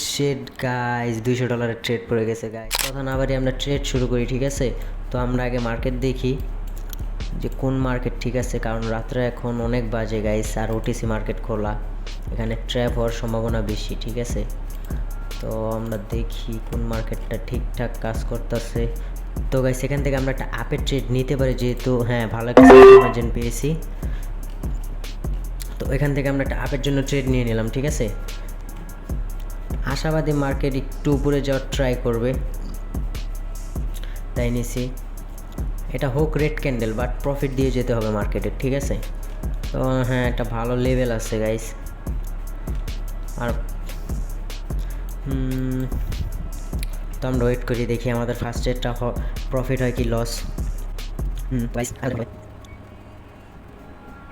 Sheet guys, $200 trade পড়ে গেছে guys. কথা না বাড়ি আমরা ট্রেড শুরু করি, ঠিক আছে? তো আমরা আগে মার্কেট দেখি যে কোন মার্কেট ঠিক আছে, কারণ রাত্রে এখন অনেক বাজে গাইস, আর ওটিসি মার্কেট খোলা, এখানে ট্র্যাপ হওয়ার সম্ভাবনা বেশি, ঠিক আছে? তো আমরা দেখি কোন মার্কেটটা ঠিকঠাক কাজ করতেছে। তো গাইস এখান থেকে আমরা একটা আপের ট্রেড নিতে পারি, যেহেতু হ্যাঁ ভালো একটা মার্জিন পেয়েছি। তো এখান থেকে আমরা একটা আপের জন্য ট্রেড নিয়ে নিলাম, ঠিক আছে? আশাবাদী মার্কেট একটু উপরে যাওয়ার ট্রাই করবে, তাই নিছি। এটা হোক রেড ক্যান্ডেল, বাট প্রফিট দিয়ে যেতে হবে মার্কেটে, ঠিক আছে? তো হ্যাঁ, একটা ভালো লেভেল আছে গাইস। আর তো আমরা ওয়েট করি, দেখি আমাদের ফার্স্ট ট্রেডটা প্রফিট হয় কি লস।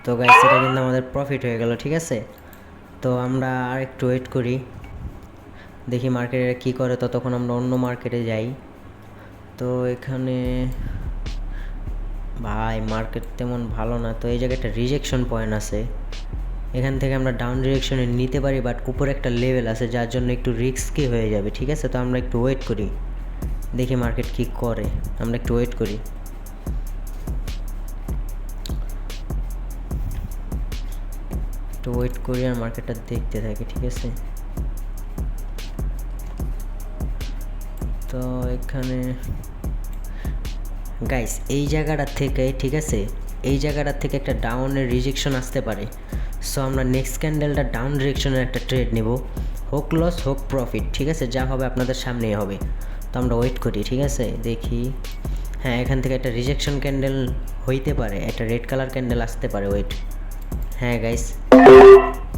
তো গাইস এটা কিন্তু আমাদের প্রফিট হয়ে গেল, ঠিক আছে? তো আমরা আর একটু ওয়েট করি, দেখি মার্কেটে কী করে, ততক্ষণ আমরা অন্য মার্কেটে যাই। তো এখানে ভাই মার্কেট তেমন ভালো না, তো এই জায়গায় একটা রিজেকশন পয়েন্ট আছে, এখান থেকে আমরা ডাউন ডিরেকশনে নিতে পারি, বাট উপরে একটা লেভেল আছে যার জন্য একটু রিস্কি হয়ে যাবে, ঠিক আছে? তো আমরা একটু ওয়েট করি, দেখি মার্কেট কী করে, আমরা একটু ওয়েট করি। একটু ওয়েট করি আর মার্কেটটা দেখতে থাকি, ঠিক আছে? তো এখানে গাইস এই জায়গাটা থেকে, ঠিক আছে, এই জায়গাটা থেকে একটা ডাউনের রিজেকশন আসতে পারে। সো আমরা নেক্সট ক্যান্ডেলটা ডাউন ডিরেকশনের একটা ট্রেড নেব, হোক লস হোক প্রফিট, ঠিক আছে? যা হবে আপনাদের সামনেই হবে। তো আমরা ওয়েট করি, ঠিক আছে? দেখি, হ্যাঁ এখান থেকে একটা রিজেকশন ক্যান্ডেল হইতে পারে, একটা রেড কালার ক্যান্ডেল আসতে পারে, ওয়েট। হ্যাঁ গাইস,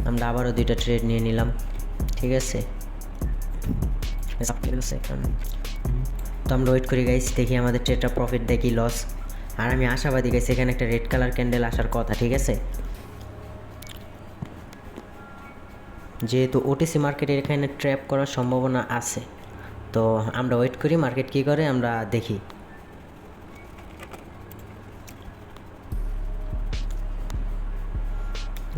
আমরা আবারও দুইটা ট্রেড নিয়ে নিলাম, ঠিক আছে? তো আমরা ওয়েট করি গাইস, দেখি আমাদের ট্রেডটা প্রফিট দেখি লস। আর আমি আশাবাদী গাইস, এখানে একটা রেড কালার ক্যান্ডেল আসার কথা, ঠিক আছে? যেহেতু ওটিসি মার্কেটের এখানে ট্র্যাপ করার সম্ভাবনা আছে, তো আমরা ওয়েট করি মার্কেট কী করে, আমরা দেখি।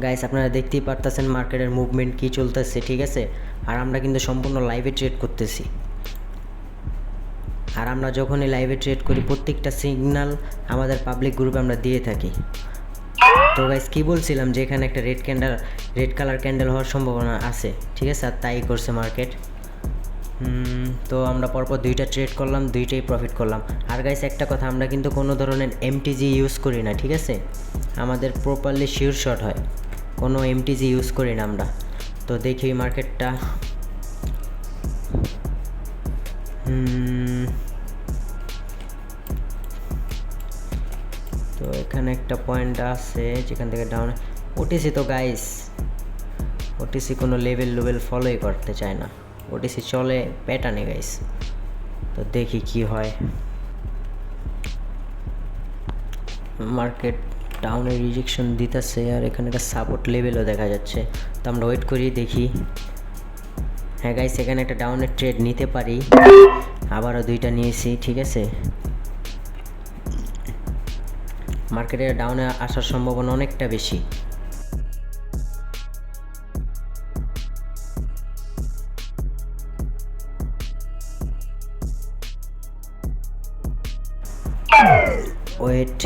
গাইস আপনারা দেখতেই পারতেছেন মার্কেটের মুভমেন্ট কী চলতেছে, ঠিক আছে? আর আমরা কিন্তু সম্পূর্ণ লাইভে ট্রেড করতেছি, আর আমরা যখনই লাইভে ট্রেড করি প্রত্যেকটা সিগন্যাল আমাদের পাবলিক গ্রুপে আমরা দিয়ে থাকি। তো গাইস কী বলছিলাম যে এখানে একটা রেড কালার ক্যান্ডেল হওয়ার সম্ভাবনা আছে, ঠিক আছে? আর তাই করছে মার্কেট। তো আমরা পরপর দুইটা ট্রেড করলাম, দুইটাই প্রফিট করলাম। আর গাইস একটা কথা, আমরা কিন্তু কোনো ধরনের এমটিজি ইউজ করি না, ঠিক আছে? আমাদের প্রপারলি শিওর শট হয়, কোনো এমটিজি ইউজ করি না আমরা। তো দেখি মার্কেটটা, তো এখানে একটা পয়েন্ট আছে যেখান থেকে ডাউন ওটিসি। তো গাইস ওটিসি কোনো লেভেল ফলোই করতে চায় না, ওটিসি চলে প্যাটার্নে গাইস। তো দেখি কি হয়, মার্কেট ডাউনে রিজেকশন দিতেছে, আর এখানে একটা সাপোর্ট লেভেলও দেখা যাচ্ছে। তো আমরা ওয়েট করি, দেখি। হ্যাঁ গাইস এখানে একটা ডাউনের ট্রেড নিতে পারি, আবারও দুইটা নিয়েছি, ঠিক আছে? মার্কেটে ডাউনে আসার সম্ভাবনা অনেকটা বেশি। ওয়েট,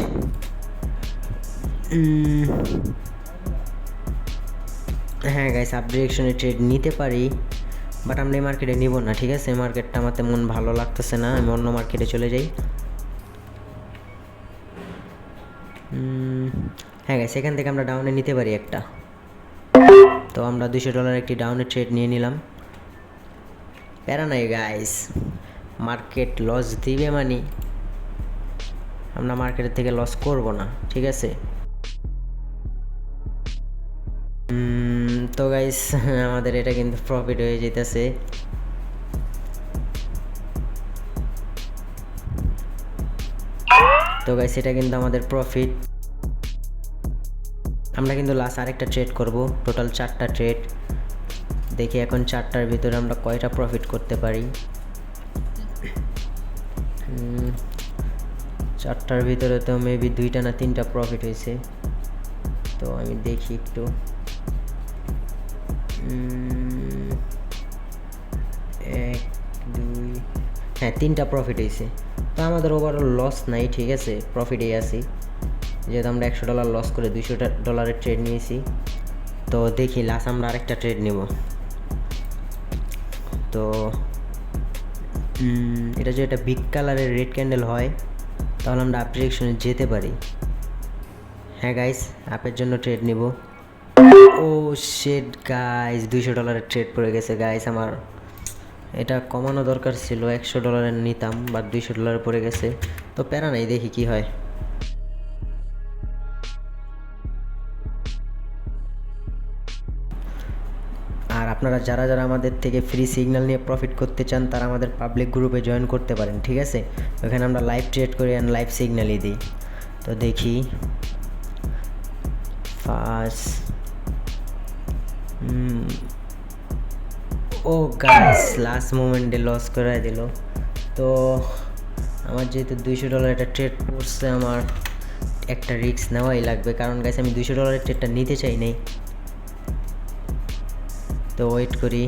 হ্যাঁ গাইস আপ ডিরেকশনে ট্রেড নিতে পারি, বাট আমরা এই মার্কেটে নিব না, ঠিক আছে? মার্কেটটা আমার তেমন ভালো লাগতেছে না, আমি অন্য মার্কেটে চলে যাই। হ্যাঁ গাইস এখান থেকে আমরা ডাউনে নিতে পারি একটা। তো আমরা $200 একটি ডাউনের ট্রেড নিয়ে নিলাম, প্যারা নাই গাইস, মার্কেট লস দিবে মানে আমরা মার্কেটের থেকে লস করব না, ঠিক আছে? তো গাইস আমাদের এটা কিন্তু প্রফিট হয়ে যেতেছে। তো গাইস এটা কিন্তু আমাদের প্রফিট। আমরা কিন্তু লাস্ট আরেকটা ট্রেড করব, টোটাল 4টা ট্রেড। দেখি এখন 4টার ভিতরে আমরা কয়টা প্রফিট করতে পারি। 4টার ভিতরে তো মেবি 2টা না 3টা প্রফিট হয়েছে। তো আমি দেখি একটু, হ্যাঁ 3টা প্রফিট হয়েছে। তো আমাদের ওভারঅল লস নাই, ঠিক আছে, প্রফিটেই আছি, যেহেতু আমরা $100 লস করে $200 ট্রেড নিয়েছি। তো দেখি লাস্ট আমরা আরেকটা ট্রেড নেব। তো এটা যদি একটা বিগ কালারের রেড ক্যান্ডেল হয় তাহলে আমরা আপ ডিরেকশনে যেতে পারি। হ্যাঁ গাইস, আপের জন্য ট্রেড নিব। ও শেট গাইস, $200 ট্রেড পড়ে গেছে গাইস। আমার এটা কমানো দরকার ছিল, $100 নিতাম, বাট $200 পড়ে গেছে। তো প্যারা নাই, দেখি কি হয়। আর আপনারা যারা যারা আমাদের থেকে ফ্রি সিগন্যাল নিয়ে প্রফিট করতে চান তারা আমাদের পাবলিক গ্রুপে জয়েন করতে পারেন, ঠিক আছে। ওখানে আমরা লাইভ ট্রেড করি অ্যান্ড লাইভ সিগন্যালই দিই। তো দেখি ফার্স্ট, ও গাইস লাস্ট মোমেন্টে লস করে দিল। তো আমার যেহেতু $200 একটা ট্রেড পড়ছে, আমার একটা রিস্ক নেওয়াই লাগবে, কারণ গাইস আমি $200 ট্রেডটা নিতে চাই নাই। তো ওয়েট করি,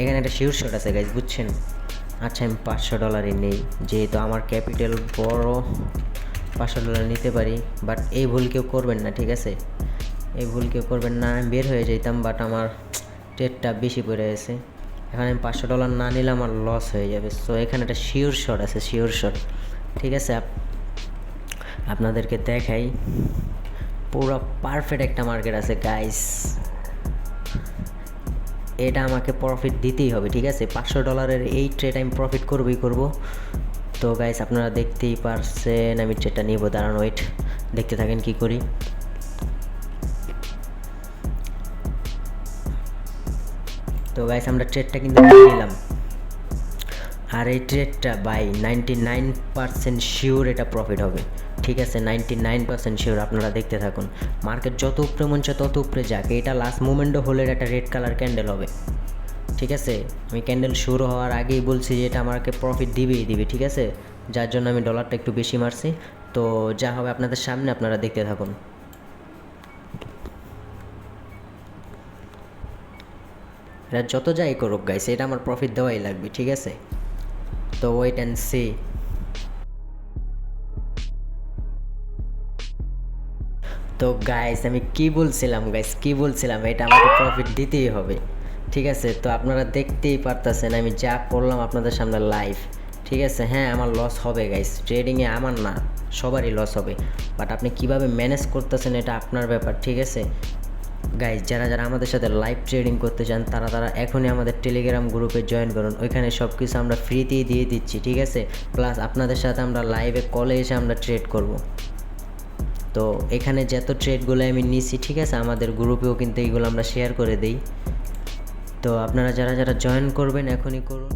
এখানে একটা শিওর শট আছে গাইস, বুঝছেন। আচ্ছা আমি $500 নেই, যেহেতু আমার ক্যাপিটাল বড়, $500 নিতে পারি। বাট এই ভুল কেউ করবেন না, ঠিক আছে, এই ভুল কেউ করবেন না। আমি বের হয়ে যেতাম, বাট আমার ট্রেডটা বেশি পড়ে গেছে। এখন আমি $500 না নিলে আমার লস হয়ে যাবে। সো এখানে একটা শিওর শট আছে, শিওর শট, ঠিক আছে। আপনাদেরকে দেখাই, পুরো পারফেক্ট একটা মার্কেট আছে গাইস। এটা আমাকে প্রফিট দিতেই হবে, ঠিক আছে। $500 এই ট্রেড আমি প্রফিট করবই করব। তো গাইস আপনারা দেখতেই পারছেন আমি ট্রেডটা নিব। দাঁড়ান, ওয়েট, দেখতে থাকেন কি করি। তো গাইস আমরা ট্রেডটা কিন্তু নিয়ে নিলাম, আর এই ট্রেডটা বাই 99% শিওর এটা প্রফিট হবে, ঠিক আছে। 99% শিওর, আপনারা দেখতে থাকুন। মার্কেট যত উপরে মন চায় তত উপরে যাক, এটা লাস্ট মুভমেন্টও হলে একটা রেড কালার ক্যান্ডেল হবে, ঠিক আছে। আমি ক্যান্ডেল শুরু হওয়ার আগেই বলছি যে এটা আমাকে প্রফিট দিবেই দিবে, ঠিক আছে। যার জন্য আমি ডলারটা একটু বেশি মারছি। তো যা হবে আপনাদের সামনে, আপনারা দেখতে থাকুন। এটা যত যাই করুক গাইস, এটা আমার প্রফিট দেওয়াই লাগবে, ঠিক আছে। তো ওয়েট অ্যান্ড সি। তো গাইস আমি কি বলছিলাম গাইস, কি বলছিলাম, এটা আমাকে প্রফিট দিতেই হবে, ঠিক আছে। তো আপনারা দেখতেই পারতেছেন আমি যা করলাম আপনাদের সামনে লাইভ, ঠিক আছে। হ্যাঁ আমার লস হবে গাইস, ট্রেডিংয়ে আমার না সবারই লস হবে, বাট আপনি কিভাবে ম্যানেজ করতেছেন এটা আপনার ব্যাপার, ঠিক আছে। গাইস যারা যারা আমাদের সাথে লাইভ ট্রেডিং করতে চান তারা তারা এখনই আমাদের টেলিগ্রাম গ্রুপে জয়েন করুন। ওইখানে সব কিছু আমরা ফ্রিতেই দিয়ে দিচ্ছি, ঠিক আছে। প্লাস আপনাদের সাথে আমরা লাইভে কলে এসে আমরা ট্রেড করব। তো এখানে যত ট্রেডগুলো আমি নিছি, ঠিক আছে, আমাদের গ্রুপেও কিন্তু এইগুলো আমরা শেয়ার করে দিই। তো আপনারা যারা যারা জয়েন করবেন এখনই করুন।